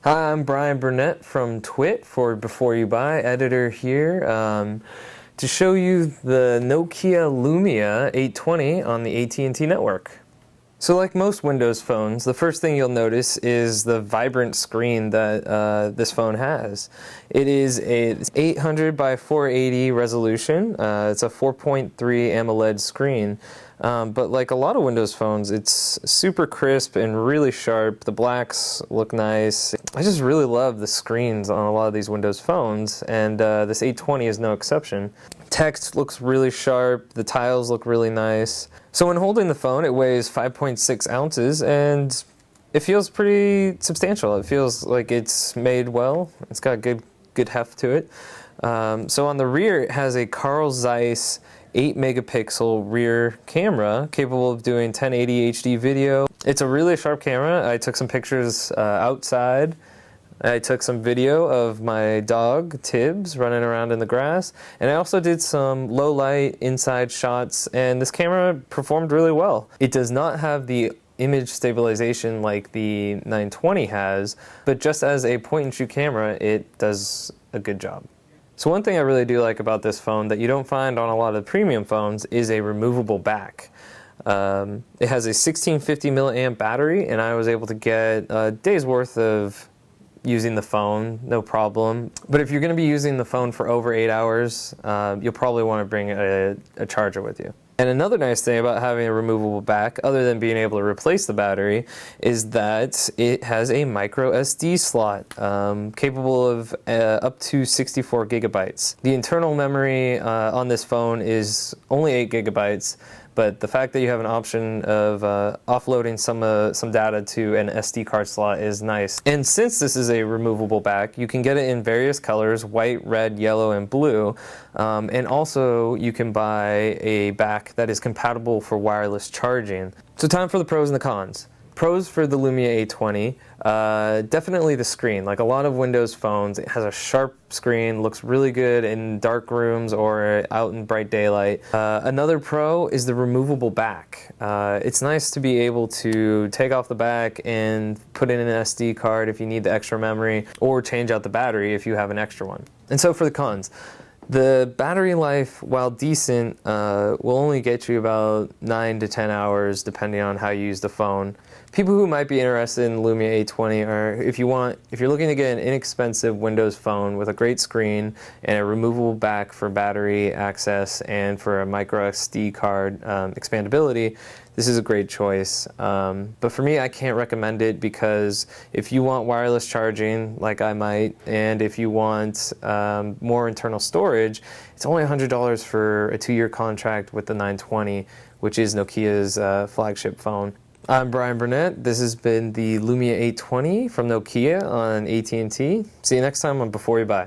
Hi, I'm Brian Burnett from Twit for Before You Buy, editor here, to show you the Nokia Lumia 820 on the AT&T network. So like most Windows phones, the first thing you'll notice is the vibrant screen that this phone has. It is a 800 by 480 resolution. It's a 4.3 AMOLED screen. But like a lot of Windows phones, it's super crisp and really sharp. The blacks look nice. I just really love the screens on a lot of these Windows phones, and this 820 is no exception. Text looks really sharp, the tiles look really nice. So when holding the phone, it weighs 5.6 ounces and it feels pretty substantial. It feels like it's made well. It's got good heft to it. So on the rear, it has a Carl Zeiss 8 megapixel rear camera capable of doing 1080 HD video. It's a really sharp camera. I took some pictures outside. I took some video of my dog, Tibbs, running around in the grass, and I also did some low light inside shots, and this camera performed really well. It does not have the image stabilization like the 920 has, but just as a point-and-shoot camera, it does a good job. So one thing I really do like about this phone that you don't find on a lot of premium phones is a removable back. It has a 1650 milliamp battery, and I was able to get a day's worth of using the phone, no problem. But if you're going to be using the phone for over 8 hours, you'll probably want to bring a charger with you. And another nice thing about having a removable back, other than being able to replace the battery, is that it has a micro SD slot capable of up to 64 gigabytes. The internal memory on this phone is only 8 gigabytes, but the fact that you have an option of offloading some data to an SD card slot is nice. And since this is a removable back, you can get it in various colors: white, red, yellow, and blue. And also you can buy a back that is compatible for wireless charging. So time for the pros and the cons. Pros for the Lumia 820, definitely the screen. Like a lot of Windows phones, it has a sharp screen, looks really good in dark rooms or out in bright daylight. Another pro is the removable back. It's nice to be able to take off the back and put in an SD card if you need the extra memory, or change out the battery if you have an extra one. And so for the cons. The battery life, while decent, will only get you about 9 to 10 hours depending on how you use the phone. People who might be interested in Lumia 820 are, if you're looking to get an inexpensive Windows phone with a great screen and a removable back for battery access and for a micro SD card expandability, this is a great choice. But for me, I can't recommend it because if you want wireless charging, like I might, and if you want more internal storage, it's only $100 for a 2-year contract with the 920, which is Nokia's flagship phone. I'm Brian Burnett. This has been the Lumia 820 from Nokia on AT&T. See you next time on Before You Buy.